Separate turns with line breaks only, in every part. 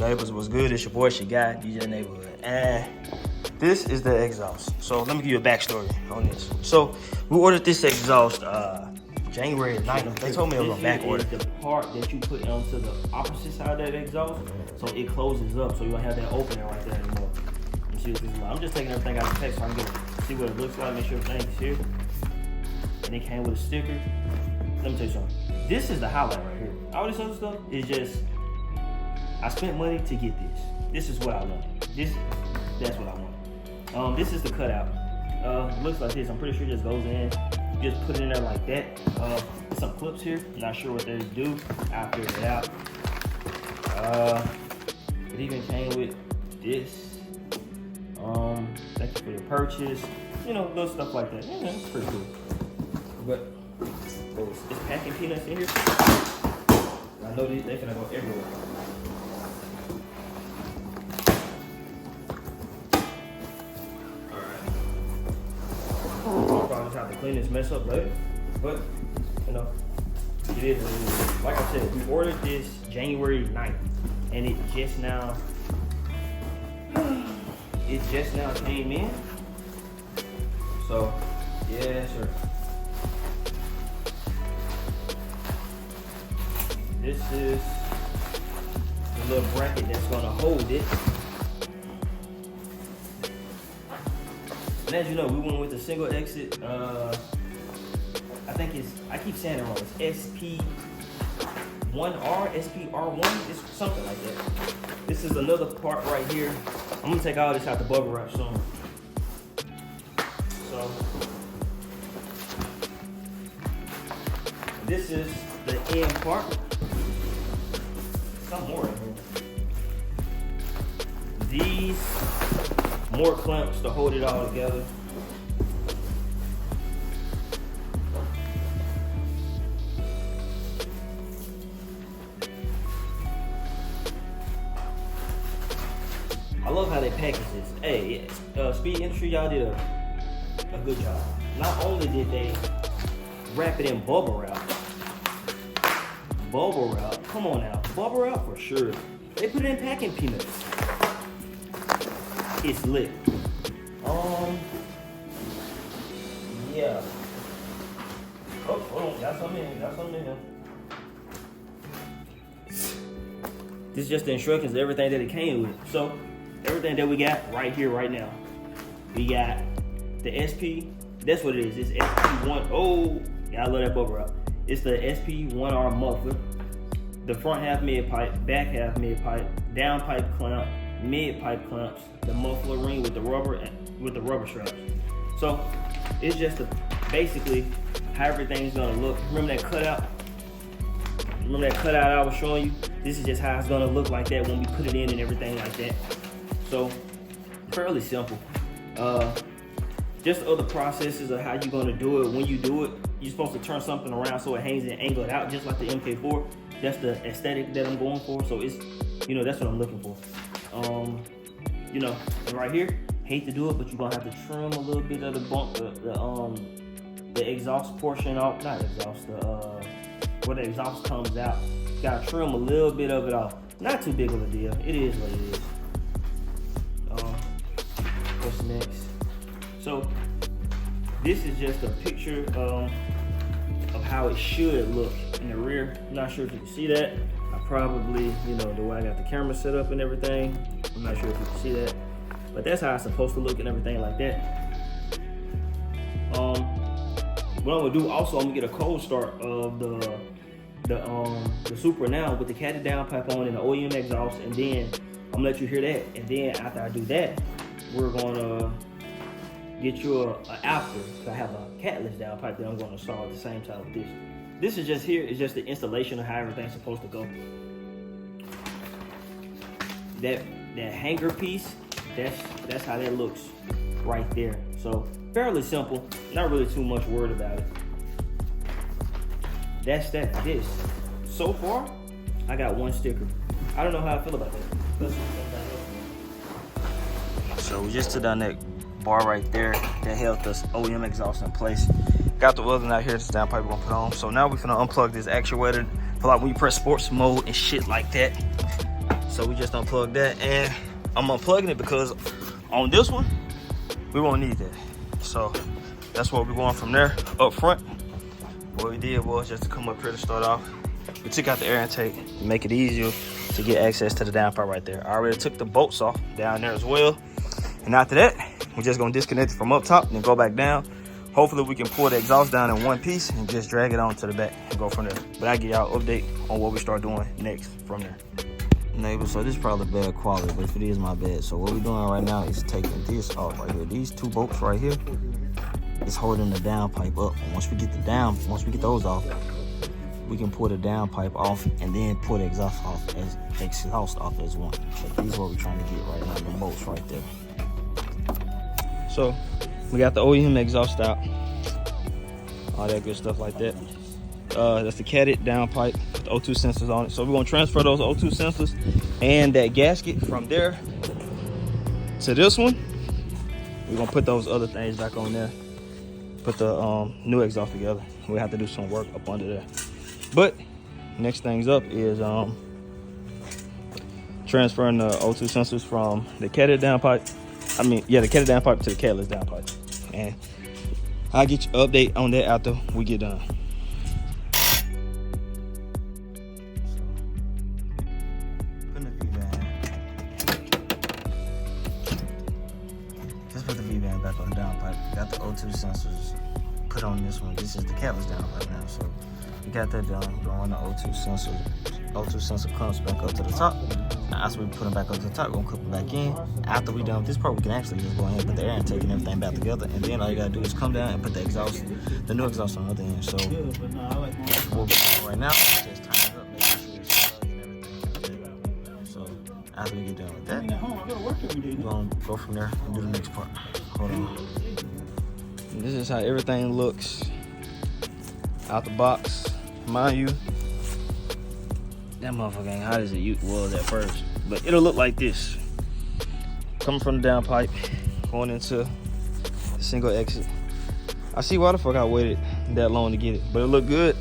Neighbors, what's good? It's your boy, Guy, DJ Neighborhood. And this is the exhaust. So let me give you a backstory on this. So we ordered this exhaust January 9th. They told me it was on back order.
The part that you put onto the opposite side of that exhaust, so it closes up, so you don't have that opening right there anymore. You see what this is like? I'm just taking everything out of the text so I can see what it looks like, make sure everything's here. And it came with a sticker. Let me tell you something. This is the highlight right here. All this other stuff is just, I spent money to get this. This is what I want. That's what I want. This is the cutout. It looks like this. I'm pretty sure it just goes in. You just put it in there like that. Some clips here. Not sure what they do. I'll figure it out. It even came with this. Thank you for your purchase. You know, little stuff like that. Yeah, it's pretty cool. But it's packing peanuts in here. I know they're gonna go everywhere. I'll probably just have to clean this mess up later. But, you know, it is what it is. Like I said, we ordered this January 9th. And it just now came in. So, yeah, sure. This is the little bracket that's gonna hold it. And as you know, we went with the single exit. I think I keep saying it wrong. It's SP1-R, SP1-R, it's something like that. This is another part right here. I'm gonna take all this out the bubble wrap soon. So, this is the end part. Some more in here. These more clamps to hold it all together. I love how they package this. Hey, Speed Industry, y'all did a good job. Not only did they wrap it in bubble wrap. Bubble wrap, come on now. Bubble wrap for sure. They put it in packing peanuts. It's lit. Yeah. Oh, hold on, got something in here. This is just the instructions, everything that it came with. So, everything that we got right here, right now. We got the SP, that's what it is. It's SP1, oh, yeah, I love that bubble wrap. It's the SP1-R muffler. The front half mid pipe, back half mid pipe, down pipe clamp, mid pipe clamps, the muffler ring with the rubber straps. So it's just basically how everything's gonna look. Remember that cutout? Remember that cutout I was showing you? This is just how it's gonna look like that when we put it in and everything like that. So fairly simple. Just other processes of how you're gonna do it. When you do it, you're supposed to turn something around so it hangs and angled out just like the MK4. That's the aesthetic that I'm going for. So it's, you know, that's what I'm looking for. You know, and right here, hate to do it, but you're gonna have to trim a little bit of the bump, the exhaust portion off. Not exhaust, where the exhaust comes out. Gotta trim a little bit of it off. Not too big of a deal. It is what it is. What's next? So this is just a picture of how it should look in the rear. I'm not sure if you can see that. I probably, you know, the way I got the camera set up and everything. I'm not sure if you can see that, but that's how it's supposed to look and everything like that. What I'm gonna do also, I'm gonna get a cold start of the Supra now with the catted down pipe on and the OEM exhaust, and then I'm gonna let you hear that. And then after I do that, we're gonna get you a after. I have a catless down pipe that I'm gonna install at the same time with this. This is just here, it's just the installation of how everything's supposed to go. That hanger piece, that's how that looks right there. So fairly simple, not really too much worried about it. That's this. So far, I got one sticker. I don't know how I feel about that. Let's see something.
So we just took down that bar right there that held this OEM exhaust in place. Got the welding out here, this down pipe we're gonna put on. So now we're gonna unplug this actuator for like when you press sports mode and shit like that. so we just unplugged that, and I'm unplugging it because on this one we won't need that. So that's what we're going from there up front. What we did was just to come up here to start off, we took out the air intake to make it easier to get access to the downpipe right there. I already took the bolts off down there as well. And after that, we're just gonna disconnect it from up top and then go back down. Hopefully we can pull the exhaust down in one piece and just drag it on to the back and go from there. But I'll give y'all an update on what we start doing next from there. Neighbors, so this is probably bad quality, but if it is, my bad. So what we're doing right now is taking this off right here. These two bolts right here is holding the downpipe up. And once we get those off, we can pull the downpipe off and then pull the exhaust off as one. But these are what we're trying to get right now, the bolts right there. So we got the OEM exhaust out, all that good stuff like that. That's the catted downpipe with the O2 sensors on it. So we're gonna transfer those O2 sensors and that gasket from there to this one. We're gonna put those other things back on there, put the new exhaust together. We have to do some work up under there. But next things up is transferring the O2 sensors from the catted downpipe. The catted downpipe to the catless downpipe. And I'll get you an update on that after we get done. Putting the V-band. Just put the V-band back on the downpipe. Got the O2 sensors put on this one. This is the catless downpipe now. So we got that done. We're going to O2 sensor clamps back up to the top. After we put them back up to the top, we're gonna clip them back in. After we done with this part, we can actually just go ahead and put the air intake and everything back together. And then all you gotta do is come down and put the new exhaust on the other end. So what we're doing right now is just tighten it up, making sure it's snug and everything. So after we get done with that, we're gonna go from there and do the next part. Hold on. And this is how everything looks out the box. Mind you, that motherfucker ain't hot as it was at first, but it'll look like this. Coming from the downpipe, going into the single exit. I see why the fuck I waited that long to get it, but it looked good.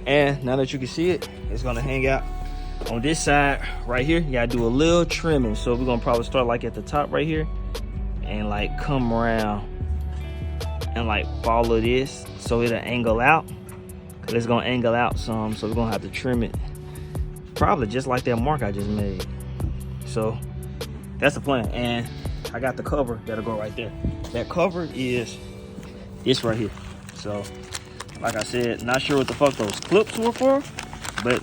And now that you can see it, it's gonna hang out on this side right here. You gotta do a little trimming. So we're gonna probably start like at the top right here and like come around and like follow this so it'll angle out. Cause it's gonna angle out some, so we're gonna have to trim it. Probably just like that mark I just made. So that's the plan. And I got the cover that'll go right there. That cover is this right here. So like I said, not sure what the fuck those clips were for, but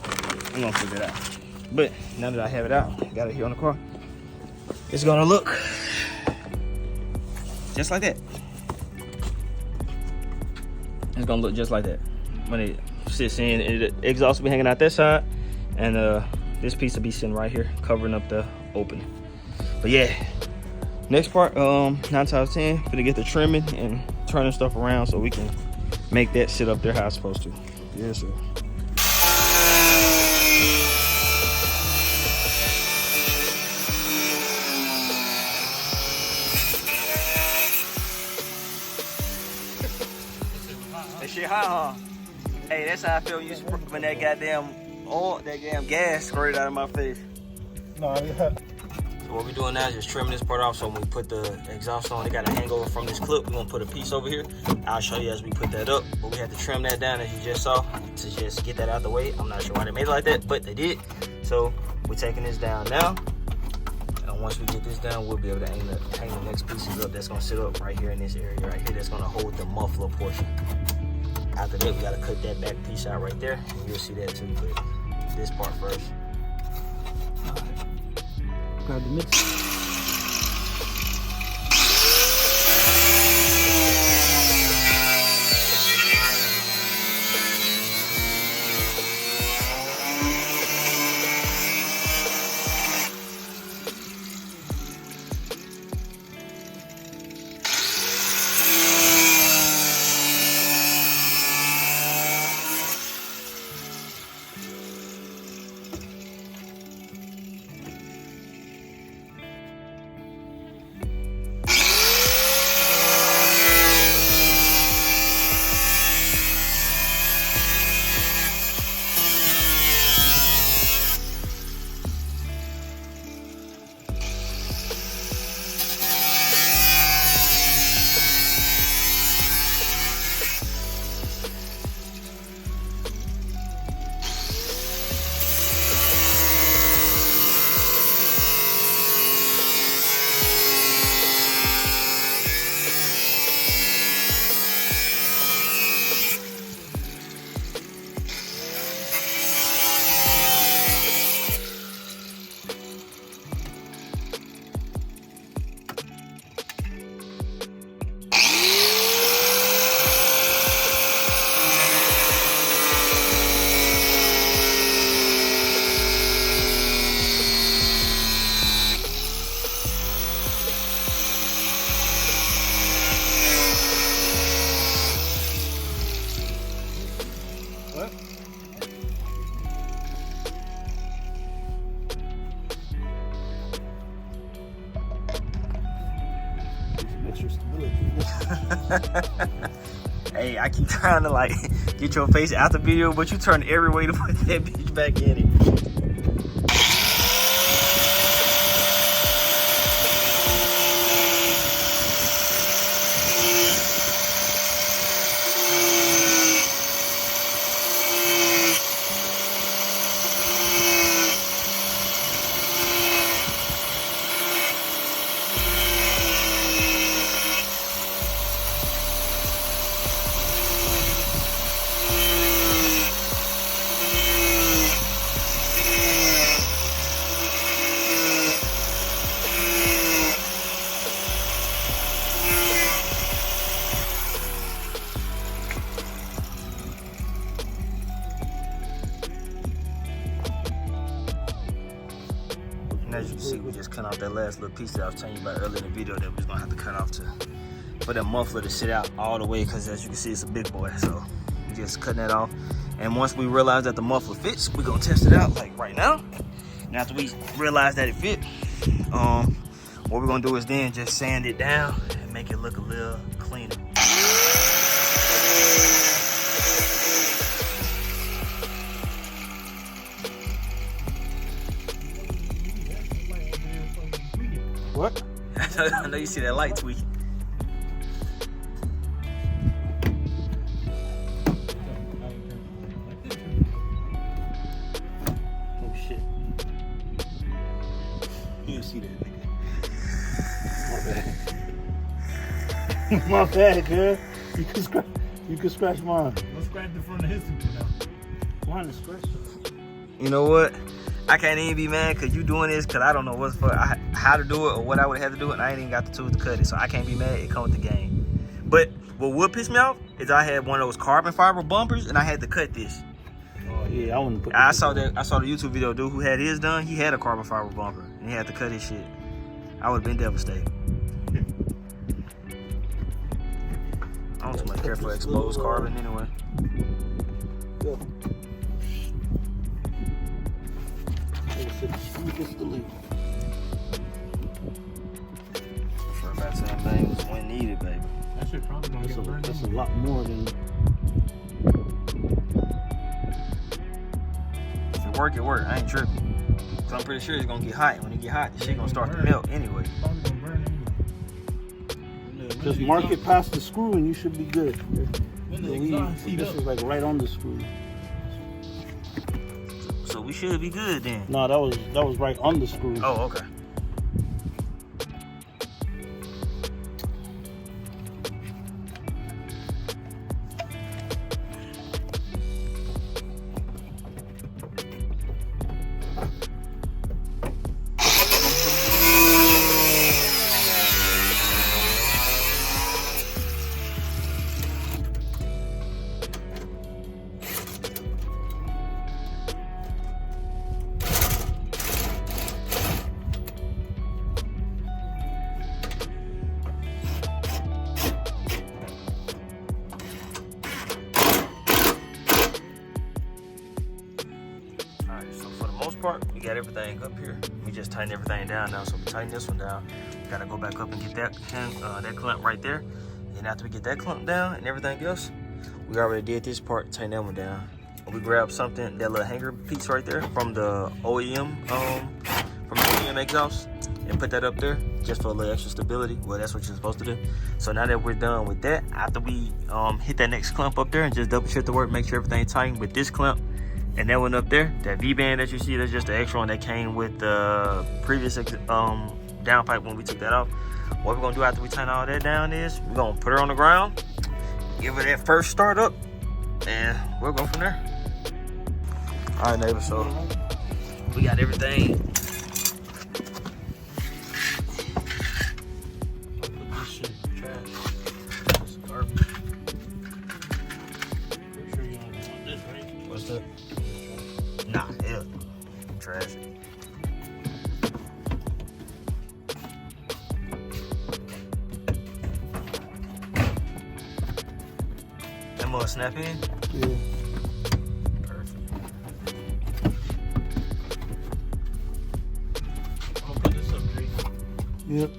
I'm gonna figure it out. But now that I have it out, got it here on the car, it's gonna look just like that. It's gonna look just like that when it sits in. The exhaust will be hanging out that side, and this piece will be sitting right here, covering up the opening. But yeah, next part, 9 times out of 10, gonna get the trimming and turning stuff around so we can make that sit up there how it's supposed to. Yes, sir. That shit hot, huh? Hey, that's how I feel when that goddamn oil, that damn gas squirted out of my face.
No, yeah.
So what we're doing now is just trimming this part off. So when we put the exhaust on, it got a hangover from this clip. We're gonna put a piece over here. I'll show you as we put that up. But we had to trim that down, as you just saw, to just get that out the way. I'm not sure why they made it like that, but they did. So we're taking this down now. And once we get this down, we'll be able to hang the next pieces up. That's gonna sit up right here in this area right here. That's gonna hold the muffler portion. After that, we gotta cut that back piece out right there, and you'll see that too. But this part first.
Grab the mix. extra stability.
Hey, I keep trying to like get your face out the video, but you turn every way to put that bitch back in it. And as you can see, we just cut off that last little piece that I was telling you about earlier in the video that we're gonna have to cut off for that muffler to sit out all the way, because as you can see, it's a big boy. So we're just cutting that off. And once we realize that the muffler fits, we're gonna test it out like right now. And after we realize that it fit, what we're gonna do is then just sand it down and make it look a little cleaner.
What?
I know you see that light tweaking.
Oh shit. You didn't see that, nigga. My bad. My bad, girl. You can scratch mine.
Don't scratch the front of his super now.
Mine is scratched.
You know what? I can't even be mad because you doing this because I don't know how to do it or what I would have to do it, and I ain't even got the tools to cut it, so I can't be mad. It comes with the game. But what would piss me off is I had one of those carbon fiber bumpers and I had to cut this.
Oh yeah, I wouldn't put.
I saw the YouTube video dude who had his done. He had a carbon fiber bumper and he had to cut his shit. I would have been devastated. I don't too much care for exposed carbon anyway.
Yeah. Smoothest to leave.
For about 10 things when needed, baby.
That shit probably gonna get burned.
That's a lot more than.
If it work, it work. I ain't tripping. So I'm pretty sure it's gonna get hot. When it get hot, the shit gonna start to melt anyway.
Probably gonna burn anyway.
Just mark it past the screw and you should be good.
When the exhaust heat
This
up.
is like right on the screw.
So we should be good then.
No, that was right on the screw.
Oh, okay. Part, we got everything up here. We just tighten everything down now. So we tighten this one down. We gotta go back up and get that clamp right there. And after we get that clamp down and everything else, we already did this part, tighten that one down. We grab something, that little hanger piece right there from the OEM, exhaust, and put that up there just for a little extra stability. Well, that's what you're supposed to do. So now that we're done with that, after we hit that next clamp up there and just double check the work, make sure everything's tight with this clamp. And that one up there, that V-band that you see, that's just the extra one that came with the previous downpipe when we took that off. What we're gonna do after we tighten all that down is we're gonna put her on the ground, give her that first start up, and we'll go from there. All right, neighbor, so we got everything.
Put this shit in the trash. It's garbage. Pretty sure you don't want this, right?
What's that? Nah, hell, trash it. That must snap in?
Yeah.
Perfect.
I'll put this up, Drake.
Yep.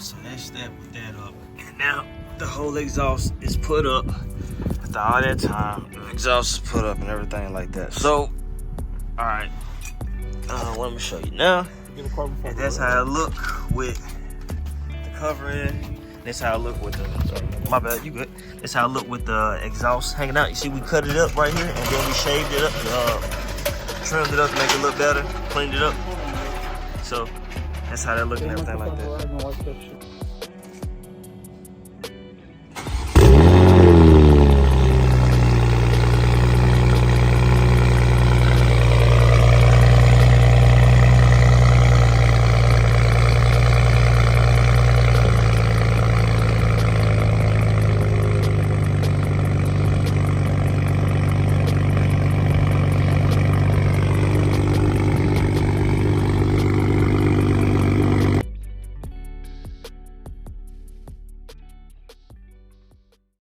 So that's that with that up. And now the whole exhaust is put up. After all that time, the exhaust is put up and everything like that. So, all right. Let me show you now. And that's how it look with the covering. That's how it look with the, my bad, you good. That's how it look with the exhaust hanging out. You see we cut it up right here and then we shaved it up, trimmed it up to make it look better, cleaned it up. So that's how that look and everything like that.